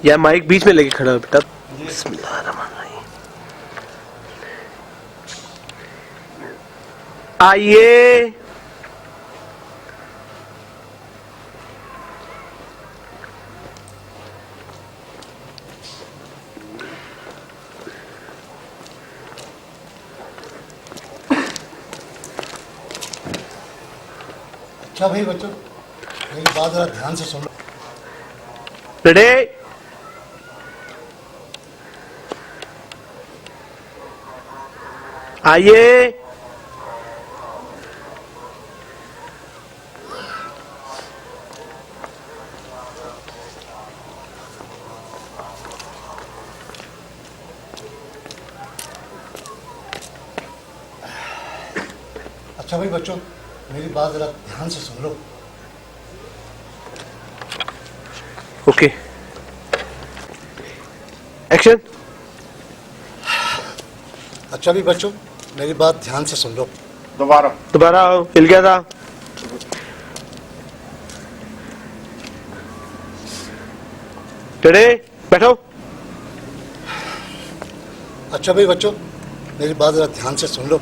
यार माइक बीच में लेके खड़ा हो बेटा। बिस्मिल्लाहिर्रहमानिर्रहीम। आइए अच्छा भाई बच्चों, मेरी बात जरा ध्यान से सुन लो। रेडी? आइए। अच्छा भाई बच्चों, मेरी बात जरा ध्यान से सुन लो। Okay, action. अच्छा भी बच्चों, मेरी बात ध्यान से सुन लो। दोबारा आओ, हिल गया था। रेडी? बैठो। अच्छा भाई बच्चों, मेरी बात जरा ध्यान से सुन लो।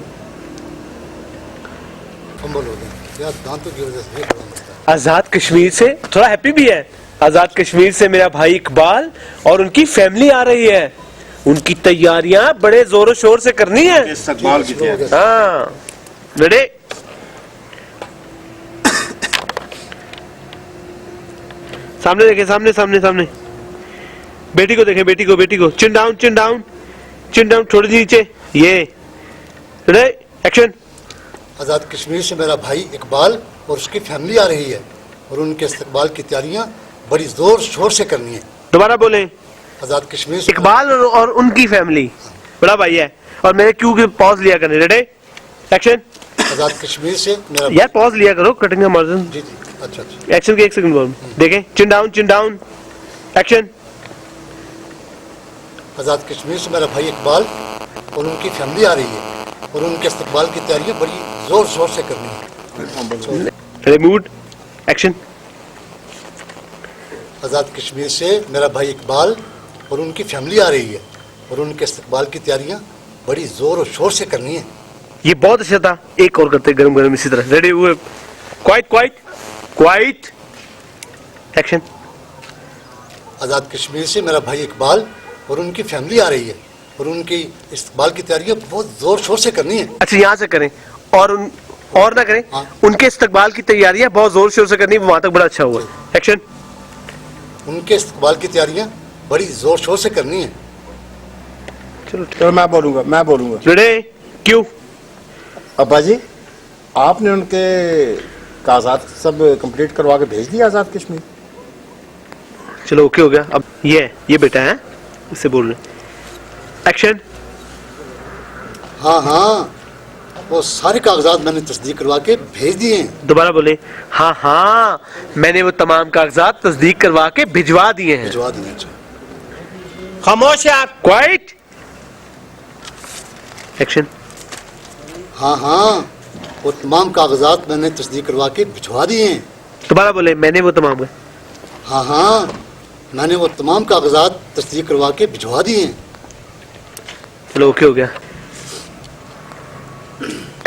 फंबल हो गया यार, दांतों की वजह से ये बड़ा मसला है। आजाद कश्मीर से थोड़ा हैप्पी भी है। आजाद कश्मीर से मेरा भाई इकबाल और उनकी फैमिली आ रही है। उनकी तैयारियां बड़े जोरों शोर से करनी है। इस्तकबाल की तैयारी। हाँ, रेडी? सामने देखे, सामने सामने सामने। बेटी को देखे, बेटी को, बेटी को। चिन डाउन, चिन डाउन, चिन डाउन, थोड़ी सी नीचे। ये रेडी? एक्शन। आज़ाद कश्मीर से मेरा भाई इकबाल और उसकी फैमिली आ रही है और उनके इस्तकबाल की तैयारियां बड़ी जोर शोर से करनी है। दोबारा बोले। आज़ाद कश्मीर से इकबाल और उनकी फैमिली, बड़ा भाई है। और मैंने क्यों की पॉज लिया करने। रेडी? एक्शन। आज़ाद कश्मीर से मेरा यार पॉज लिया करो, कटिंग का मार्जिन। जी जी, अच्छा अच्छा। एक्शन के 1 सेकंड बोल। देखें, चिन डाउन, चिन डाउन, एक्शन। आज़ाद कश्मीर से मेरा भाई इकबाल और उनकी फैमिली आ रही है और उनके इस्तकबाल की तैयारियां बड़ी जोर शोर से करनी है। Ready? Mood, action. Azad Kashmir से मेरा भाई इकबाल और उनकी फैमिली आ रही है और उनके इस्तकबाल की तैयारियां बड़ी जोर और शोर से करनी है। ये बहुत अच्छा था। एक और करते, गरम गरम इसी तरह। रेडी? हुए? Quiet quiet quiet, action. Azad Kashmir से मेरा भाई इकबाल और उनकी फैमिली आ रही है और उनकी इस्तकबाल की तैयारियां बहुत जोर शोर से करनी है। अच्छा, यहाँ से करें और ना करें। हाँ। उनके इस्तकबाल की तैयारियां बहुत जोर शोर से करनी है, वहां तक बड़ा अच्छा हुआ। एक्शन। उनके इस्तकबाल की तैयारियां बड़ी जोर शोर से करनी है। चलो मैं बोलूंगा। रेडी? क्यों? अब्बा जी, आपने उनके कागजात सब कंप्लीट करवा के भेज दिया आजाद कश्मीर? चलो ओके हो गया। अब ये बेटा है, इससे बोल रहे। एक्शन। हाँ हाँ, वो सारे कागजात मैंने तस्दीक करवा के भेज दिए हैं। दोबारा बोले। हाँ हाँ, मैंने वो तमाम कागजात तस्दीक करवा के भिजवा दिए हैं। भिजवा दिए। अच्छा, खामोश यार, क्वाइट, एक्शन। हाँ हाँ, वो तमाम कागजात मैंने तस्दीक करवा के भिजवा दिए हैं। दोबारा बोले। मैंने वो तमाम। हाँ हाँ, मैंने वो तमाम कागजात तस्दीक करवा के भिजवा दिए हैं। चलो ओके हो गया।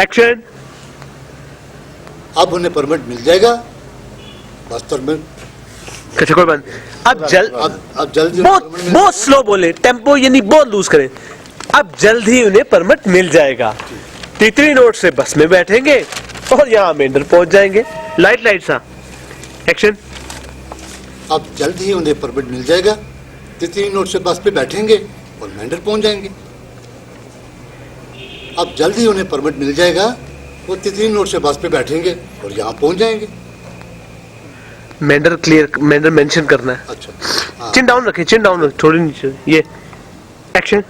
एक्शन। अब उन्हें परमिट मिल जाएगा। बस परमिट अच्छा, कोई बात। अब जल्दी बहुत स्लो बोले, टेम्पो यानी बहुत लूज करें। अब जल्द ही उन्हें परमिट मिल जाएगा। तितली नोट से बस में बैठेंगे और यहाँ मेंढर पहुंच जाएंगे। लाइट सा। एक्शन। अब जल्द ही उन्हें परमिट मिल जाएगा। तितली नोट से बस पे बैठेंगे और मेंढर पहुंच जाएंगे। अब जल्द ही उन्हें परमिट मिल जाएगा, वो तितली नोट से बस पे बैठेंगे और यहाँ पहुंच जाएंगे। मेंढर क्लियर, मेंढर मेंशन करना है। अच्छा, हाँ। चिन डाउन रखें, चिन डाउन रखें, थोड़ी नीचे। ये एक्शन।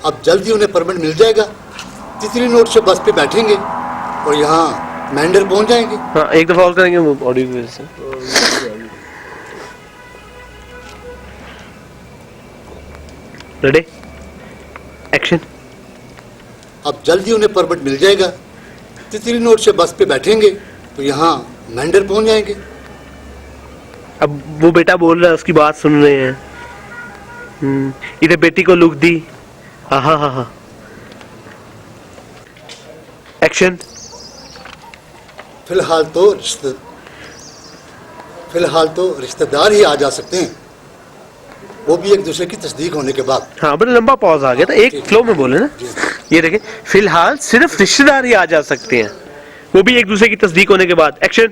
अब जल्द ही उन्हें परमिट मिल जाएगा, तितली नोट से बस पे बैठेंगे और यहाँ मेंढर पहुंच जाएंगे। हाँ, एक दफा और करेंगे वो ऑडियो की वजह से। रेडी? एक्शन। अब जल्दी उन्हें परमिट मिल जाएगा, तितली नोट से बस पे बैठेंगे तो यहाँ मेंढर पहुंच जाएंगे। अब वो बेटा बोल रहा है, उसकी बात सुन रहे हैं। इधर बेटी को लुक दी। हाँ। एक्शन। फिलहाल तो रिश्तेदार ही आ जा सकते हैं, वो भी एक दूसरे की तस्दीक होने के बाद। हाँ, बड़ा लंबा पॉज आ गया था, एक फ्लो में बोले ना। ये देखें, फिलहाल सिर्फ रिश्तेदार ही आ जा सकते हैं, वो भी एक दूसरे की तस्दीक होने के बाद। एक्शन।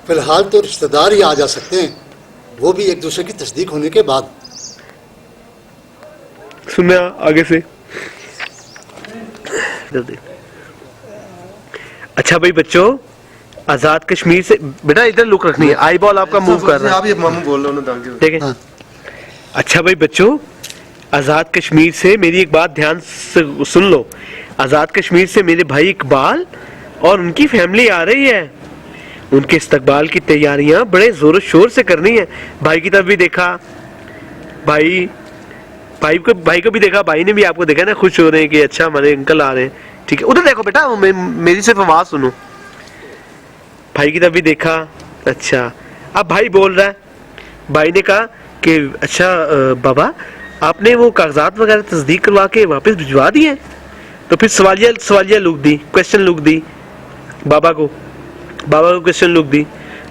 फिलहाल तो रिश्तेदार ही आ जा सकते हैं, वो भी एक दूसरे की तस्दीक होने के बाद। सुनना आगे से। जल्दी। अच्छा भाई बच्चों, आजाद कश्मीर से बेटा इधर लुक रखनी है, आई बॉल आपका मूव कर रहा है। आप ये मामू बोल रहे हो ना, ठीक है। अच्छा भाई बच्चों, आजाद कश्मीर से मेरी एक बात ध्यान से सुन लो। आजाद कश्मीर से मेरे भाई इकबाल और उनकी फैमिली आ रही है। उनके इस्तकबाल की तैयारियां बड़े जोर शोर से करनी है। भाई की तरफ भी देखा, भाई को भी देखा, भाई ने भी आपको देखा ना, खुश हो रहे हैं कि अच्छा हमारे अंकल आ रहे हैं। ठीक है, उधर देखो बेटा, मेरी सिर्फ आवाज सुनो। भाई की तरफ भी देखा। अच्छा, अब भाई बोल रहा है, भाई ने कहा कि अच्छा बाबा, आपने वो कागजात वगैरह तस्दीक करवा के वापस भिजवा दिए? तो फिर सवालिया लुक दी, क्वेश्चन लुक दी बाबा को क्वेश्चन लुक दी।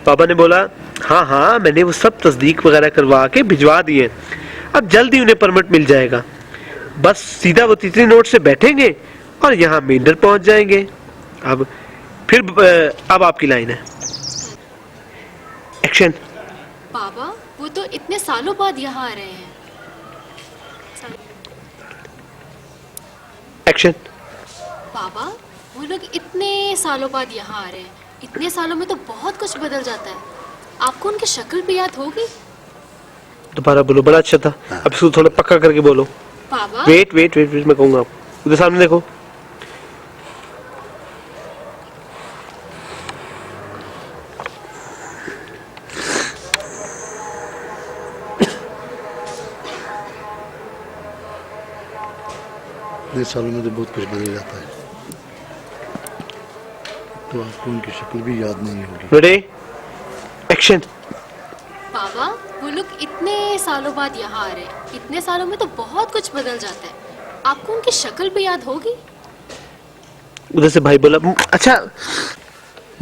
बाबा ने बोला हाँ, मैंने वो सब तस्दीक वगैरह करवा के भिजवा दिए, अब जल्दी उन्हें परमिट मिल जाएगा। बस सीधा वो तितली नोट से बैठेंगे और यहाँ मेंढर पहुंच जाएंगे। अब आपकी लाइन है। एक्शन। बाबा, वो तो इतने सालों बाद यहाँ आ रहे हैं। एक्शन। बाबा, वो लोग इतने सालों बाद यहाँ आ रहे हैं, इतने सालों में तो बहुत कुछ बदल जाता है। आपको उनकी शक्ल भी याद होगी? दोबारा बोलो, बड़ा अच्छा था। अब इसको थोड़ा पक्का करके बोलो। बाबा, वेट, मैं कहूंगा आपको। उधर सामने देखो। इतने सालों में तो बहुत कुछ बदल जाता है, तो आपको उनकी शक्ल भी याद नहीं होगी। Ready, action. बाबा, वो लोग इतने सालों बाद यहाँ आ रहे हैं, इतने सालों में तो बहुत कुछ बदल जाता है। आपको उनकी शक्ल भी याद होगी? उधर से भाई बोला। अच्छा,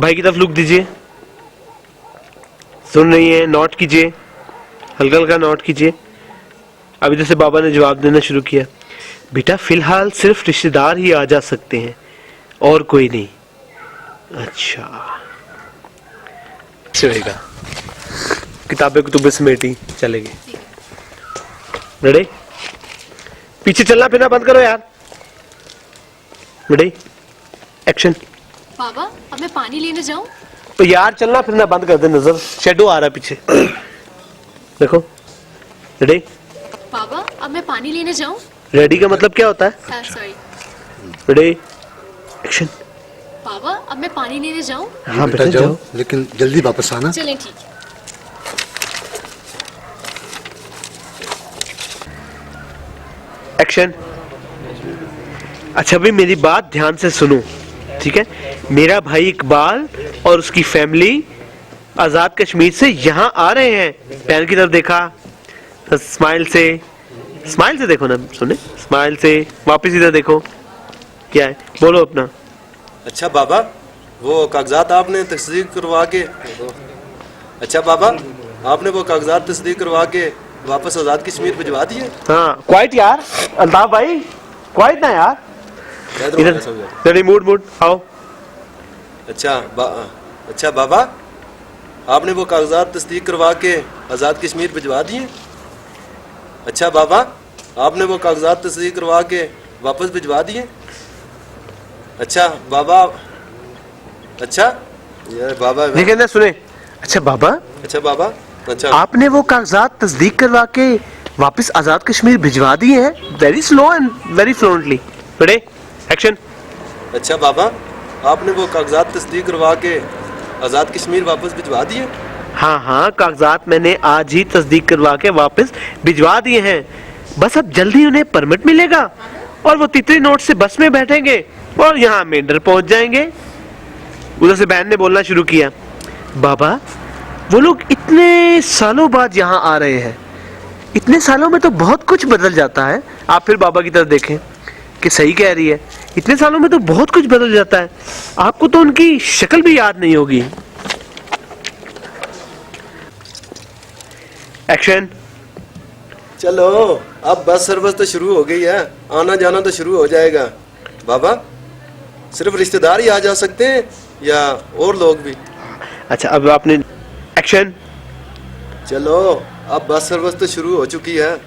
भाई की तरफ लुक दीजिए, सुन रही है, नोट कीजिए, हल्का हल्का नोट कीजिए। अब इधर से बाबा ने जवाब देना शुरू किया। बेटा, फिलहाल सिर्फ रिश्तेदार ही आ जा सकते हैं और कोई नहीं। अच्छा, चलेगा, किताबें कुतुबे समेटी चलेगी। रेडी, पीछे चलना फिरना बंद करो यार। Ready, action. बाबा, अब मैं पानी लेने जाऊं? तो यार चलना फिरना बंद कर दे, नजर शेडो आ रहा है पीछे। देखो। रेडी। बाबा, अब मैं पानी लेने जाऊं? रेडी का मतलब क्या होता है? सॉरी। Ready, action. बाबा, अब मैं पानी लेने जाऊं? हाँ बेटा जाओ, लेकिन जल्दी वापस आना। चलें, ठीक। एक्शन। अच्छा भाई, मेरी बात ध्यान से सुनो, ठीक है? मेरा भाई इकबाल और उसकी फैमिली आजाद कश्मीर से यहाँ आ रहे हैं। पैर की तरफ देखा, स्माइल से देखो ना, सुने, स्माइल से। वापस इधर देखो, क्या है, बोलो अपना। अच्छा बाबा, वो कागजात आपने तस्दीक करवा के, अच्छा बाबा, आपने वो कागजात तस्दीक करवा के वापस आजाद कश्मीर भिजवा दिए? हाँ, क्वाइट यार, अल्ताफ भाई, क्वाइट ना यार। इधर मूड आओ। अच्छा बाबा, आपने वो कागजात तस्दीक करवा के आजाद कश्मीर भिजवा दिए? अच्छा बाबा, आपने वो कागजात तस्दीक करवा के वापस भिजवा दिए? अच्छा बाबा, अच्छा यार बाबा, लेकिन ना सुने। अच्छा बाबा, अच्छा आपने वो कागजात तस्दीक करवा के वापस आजाद कश्मीर भिजवा दिए हैं। Very slow and very fluently. Ready, action. अच्छा बाबा, आपने वो कागजात तस्दीक करवा के आजाद कश्मीर वापस भिजवा दिए? हाँ, कागजात मैंने आज ही तस्दीक करवा के वापस भिजवा दिए हैं। बस अब जल्दी उन्हें परमिट मिलेगा और वो तितली नोट से बस में बैठेंगे और यहाँ मेंढर पहुंच जाएंगे। उधर से बहन ने बोलना शुरू किया। बाबा, वो लोग इतने सालों बाद यहाँ आ रहे हैं, इतने सालों में तो बहुत कुछ बदल जाता है। आप फिर बाबा की तरफ देखें कि सही कह रही है, इतने सालों में तो बहुत कुछ बदल जाता है। आपको तो उनकी शक्ल भी याद नहीं होगी। एक्शन। चलो अब बस सर्विस तो शुरू हो गई है, आना जाना तो शुरू हो जाएगा। बाबा सिर्फ रिश्तेदार ही आ जा सकते हैं या और लोग भी? अच्छा अब आपने एक्शन। चलो अब बस सर्विस तो शुरू हो चुकी है,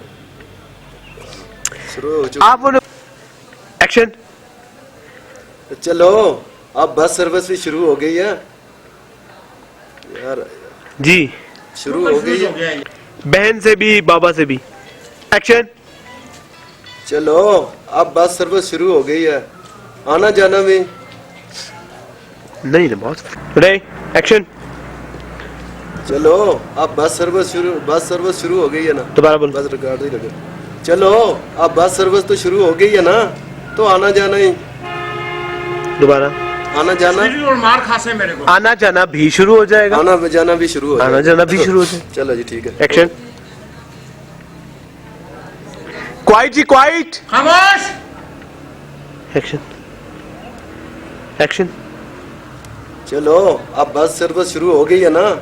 शुरू हो चुकी। आप बोलो एक्शन। चलो अब बस सर्विस भी शुरू हो गई है यार, जी शुरू हो गई है। बहन से भी बाबा से भी। एक्शन। चलो अब बस सर्विस शुरू हो गई है, आना जाना भी। नहीं ना बहुत। Ready action. चलो अब बस सर्विस शुरू हो गई है ना। दोबारा बोलो। बस रिकॉर्ड ही लगे। चलो अब बस सर्विस तो शुरू हो गई है ना, तो आना जाना ही। दोबारा। आना जाना, और मार खासे मेरे को। आना जाना भी शुरू हो जाएगा। आना जाना भी शुरू हो आना जाएगा। जाना भी शुरू हो जाएगा। चलो जी ठीक है। एक्शन। क्वाइट जी क्वाइट। खामोश। एक्शन। एक्शन। चलो अब बस सर्विस शुरू हो गई है ना,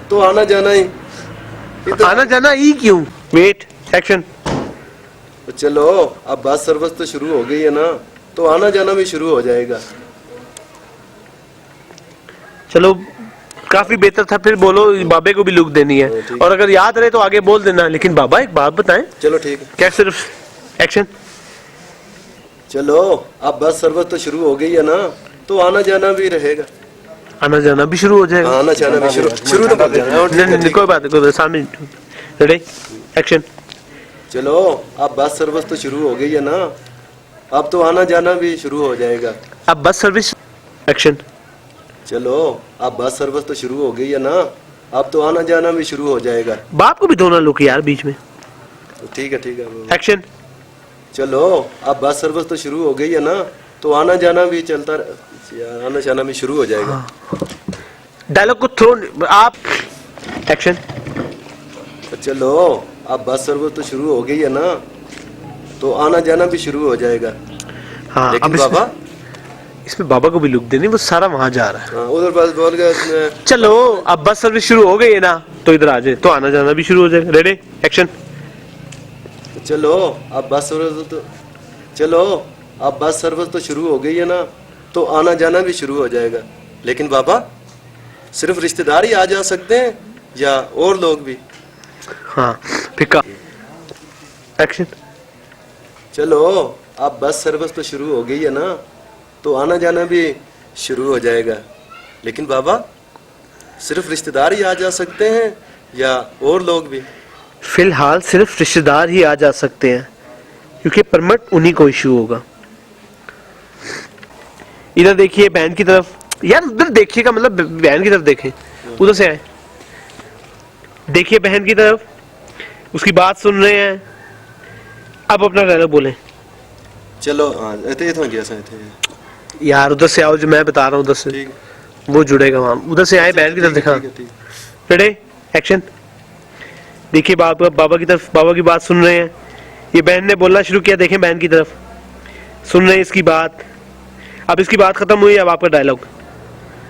तो आना जाना ही। इधर- आना जाना ही क्यों? Wait action. चलो अब बस सर्विस तो शुरू हो गई है ना, तो आना जाना भी शुरू हो जाएगा। चलो काफी बेहतर था। फिर बोलो बाबे को भी लुक देनी है, ठीक। और अगर याद रहे तो आगे बोल देना। लेकिन बाबा एक बात बताएं। चलो ठीक है। क्या सिर्फ एक्शन? चलो अब बस सर्विस तो शुरू हो गई है ना, तो आना जाना भी रहेगा। आना जाना भी शुरू हो जाएगा। आना जाना भी शुरू तो कर देना। हाँ, ठीक नहीं है, नहीं ठीक कोई बात नहीं, कोई बात, सामने। Ready action. है। चलो अब बस सर्विस तो शुरू हो गई है ना, अब तो आना जाना भी शुरू हो जाएगा। अब बस सर्विस। एक्शन। चलो अब बस सर्विस तो शुरू हो गई है ना, अब तो आना जाना भी शुरू हो जाएगा। बाप को भी धोना लोग यार बीच में। ठीक है ठीक है। एक्शन। चलो अब बस सर्विस तो शुरू हो गई है ना, तो आना जाना भी चलता यार, आना जाना भी शुरू हो जाएगा। डायलॉग को थ्रो आप। एक्शन। चलो अब बस सर्विस तो शुरू हो गई है ना, तो आना जाना भी शुरू हो जाएगा। हाँ लेकिन अब बाबा इसमें बाबा को भी लुक देनी, वो सारा वहां जा रहा है। हाँ, उधर बस बोल गया इसमें। चलो अब बस सर्विस शुरू हो गई है ना, तो इधर आ जाए, तो आना जाना भी शुरू हो जाएगा। Ready action. चलो अब बस सर्विस तो चलो अब बस सर्विस तो शुरू हो गई है ना, तो आना जाना भी शुरू हो जाएगा। लेकिन बाबा सिर्फ रिश्तेदार ही आ जा सकते हैं या और लोग भी? हाँ फिर एक्शन। चलो अब बस सर्विस तो शुरू हो गई है ना, तो आना जाना भी शुरू हो जाएगा। लेकिन बाबा सिर्फ रिश्तेदार ही आ जा सकते हैं या और लोग भी? फिलहाल सिर्फ रिश्तेदार ही आ जा सकते हैं, क्योंकि परमिट उन्हीं को इशू होगा। इधर देखिए बहन की तरफ। यार उधर देखिएगा, मतलब बहन की तरफ देखें, उधर से आए। देखिए बहन की तरफ, उसकी बात सुन रहे हैं। अब अपना डायलॉग बोले। चलो हाँ इतने तो गया थे यार उधर से आओ, जो मैं बता रहा हूँ उधर से, ठीक वो जुड़ेगा वहां। उधर से आए, बहन की तरफ दिखा। ठीक है। Ready action. देखिए बाबा की तरफ, बाबा की बात सुन रहे हैं। ये बहन ने बोलना शुरू किया, देखें बहन की तरफ, सुन रहे हैं इसकी बात। अब इसकी बात खत्म हुई, अब आपका डायलॉग।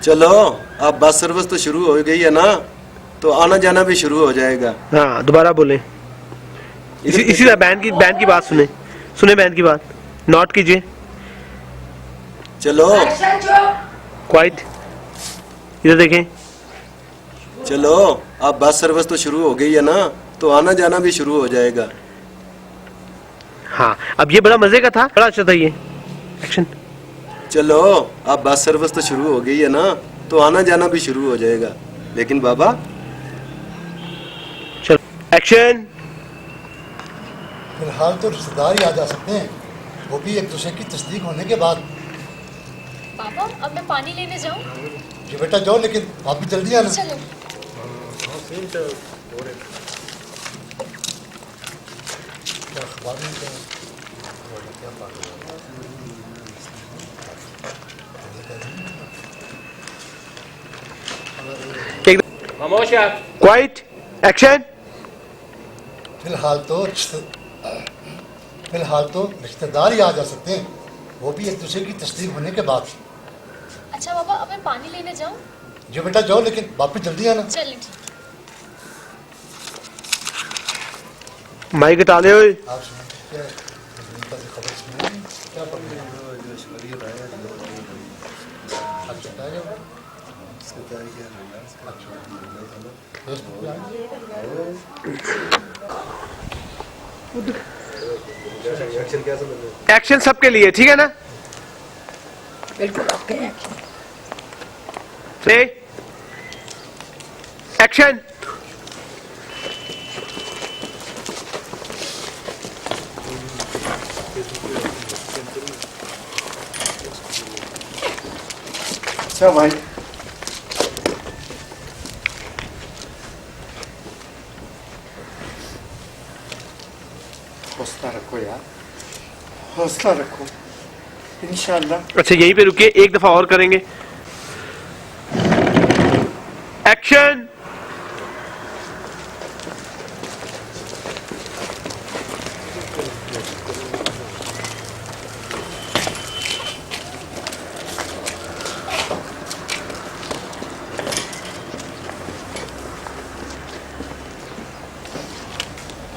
चलो अब बस सर्विस तो शुरू हो गई है ना, तो आना जाना भी शुरू हो जाएगा। हाँ दोबारा बोले। इसी तरह बहन की बात सुने, सुने बहन की बात। नोट कीजिए। चलो क्वाइट। इधर देखें। चलो अब बस सर्विस तो शुरू हो गई है ना, तो आना जाना भी शुरू हो जाएगा। हाँ अब ये बड़ा मजे का था, बड़ा अच्छा था ये। एक्शन। चलो अब बस सर्विस तो शुरू हो गई है ना, तो आना जाना भी शुरू हो जाएगा। लेकिन बाबा चलो एक्शन। फिलहाल तो रिश्तेदार ही आ जा सकते हैं, वो भी एक दूसरे की तस्दीक होने के बाद। पापा अब मैं पानी लेने जाऊं? ये बेटा जाओ, लेकिन आप भी जल्दी आना। चलो। क्या अखबार में क्या- क्या बात है? एक खामोश यार। Quite, action. फिलहाल तो रिश्तेदार ही आ जा सकते हैं, वो भी एक दूसरे की तस्दीक होने के बाद। अच्छा पापा, अब मैं पानी लेने जाऊँ? जो बेटा जाओ, लेकिन वापस जल्दी आना। चलिए ठीक। माइक हटा ले ओए। आप सुनो, क्या नीता की खबर सुनी? क्या प्रॉब्लम है? अच्छा, बताया जाओ। दोस्त क्या है? एक्शन सबके लिए, ठीक है ना? बिल्कुल ओके। एक्शन। अच्छा भाई, हौसला रखो यार, हौसला रखो, इंशाल्लाह। अच्छा यहीं पे रुकिए, एक दफा और करेंगे। एक्शन।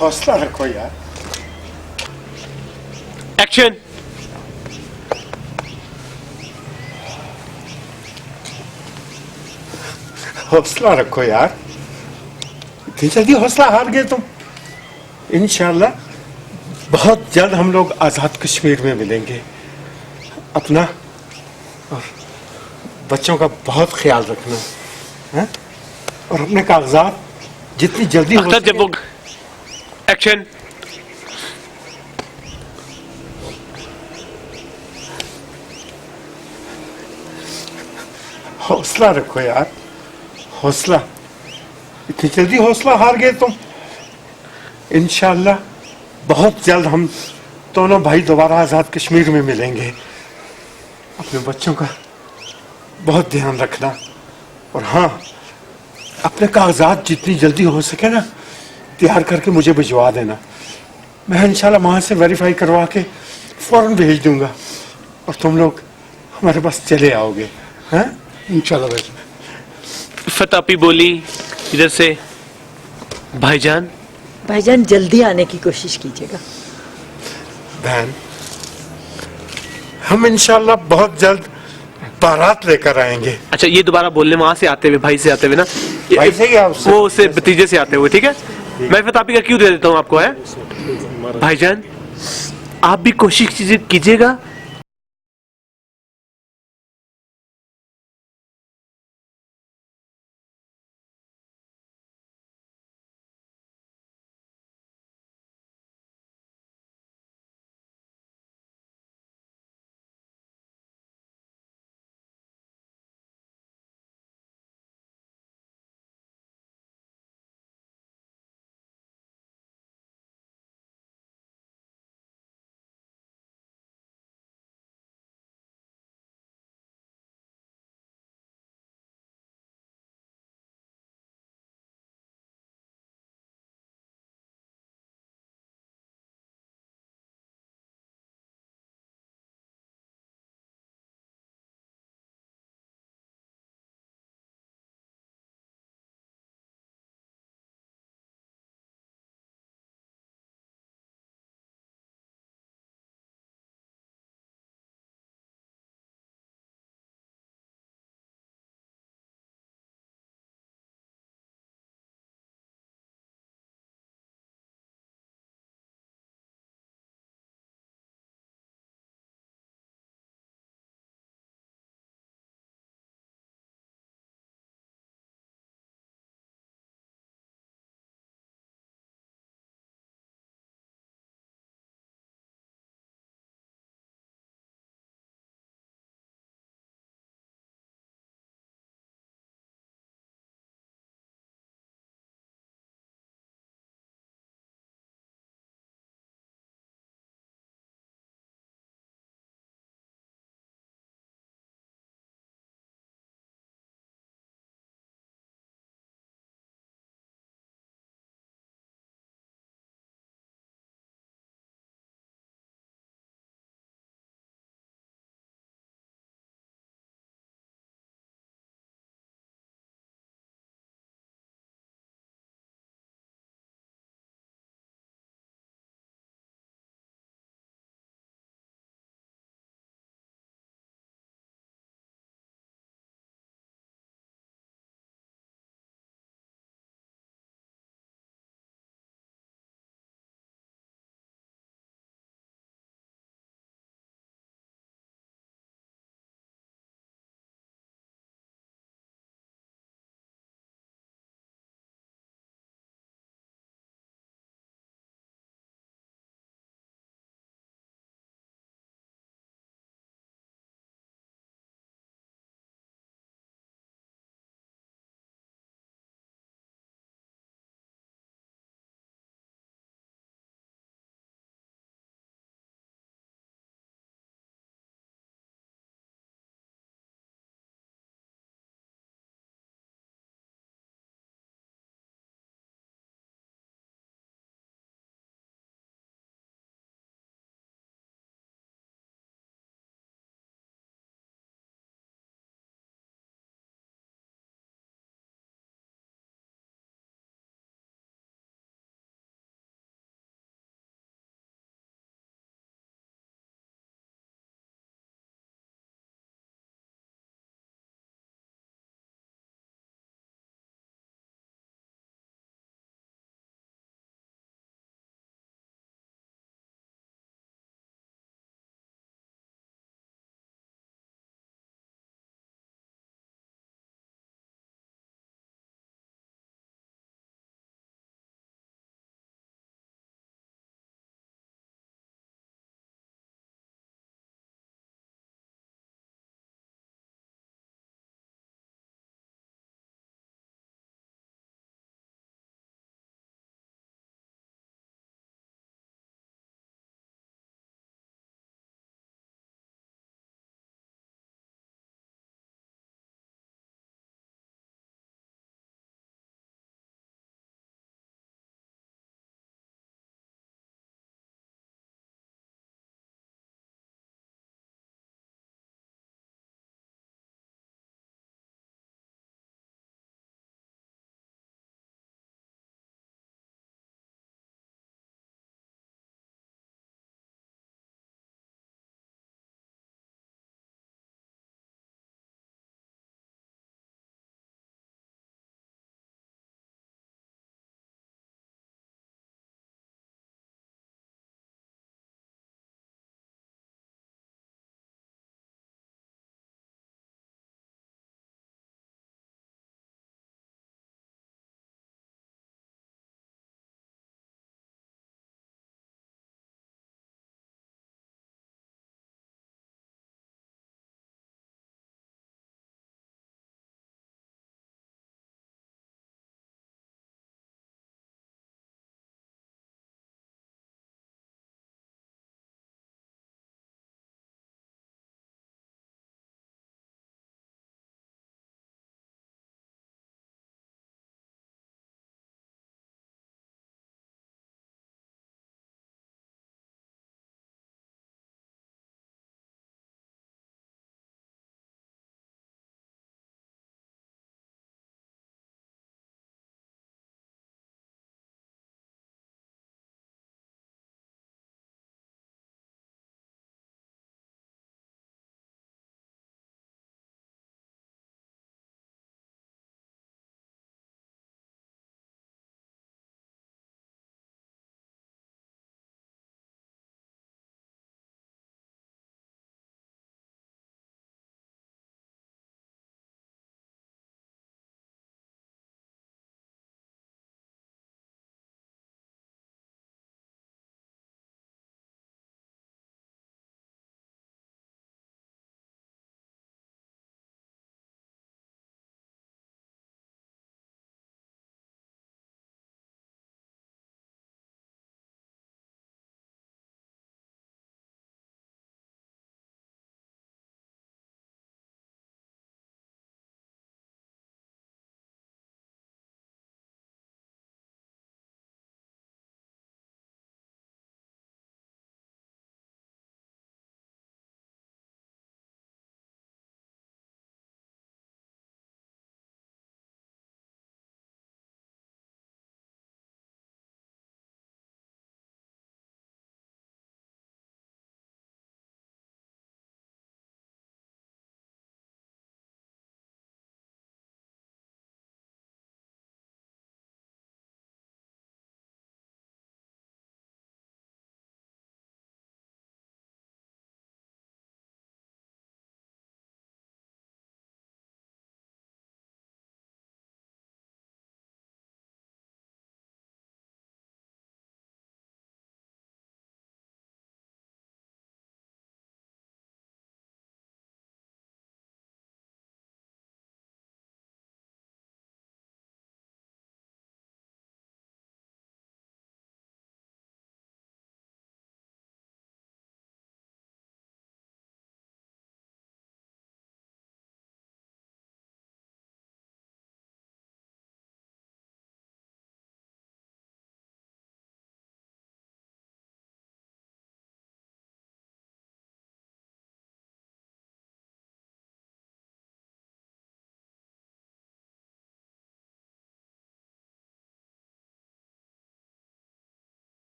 हौसला रखो यार। एक्शन। हौसला रखो यार, इतनी जल्दी हौसला हार गए तुम। इंशाल्लाह बहुत जल्द हम लोग आज़ाद कश्मीर में मिलेंगे। अपना और बच्चों का बहुत ख्याल रखना है, और अपने कागजात जितनी जल्दी हो अख्तर सके। जब एक्शन। हौसला रखो यार, हौसला, इतनी जल्दी हौसला हार गए तुम। इंशाल्लाह बहुत जल्द हम दोनों भाई दोबारा आज़ाद कश्मीर में मिलेंगे। अपने बच्चों का बहुत ध्यान रखना, और हाँ, अपने कागजात जितनी जल्दी हो सके ना तैयार करके मुझे भिजवा देना। मैं इंशाल्लाह वहाँ से वेरीफाई करवा के फौरन भेज दूंगा, और तुम लोग हमारे पास चले आओगे। हैं? इंशाल्लाह भाई। फतापी बोली इधर से, भाईजान भाईजान जल्दी आने की कोशिश कीजिएगा। बहन, हम इंशाल्लाह बहुत जल्द बारात लेकर आएंगे। अच्छा ये दोबारा बोलने, वहां से आते हुए, भाई से आते हुए ना, भाई से या उससे? वो उससे भतीजे से आते हुए, ठीक है? मैं फतापी का क्यों दे देता हूँ आपको, है भाईजान? आप भी कोशिश कीजिएगा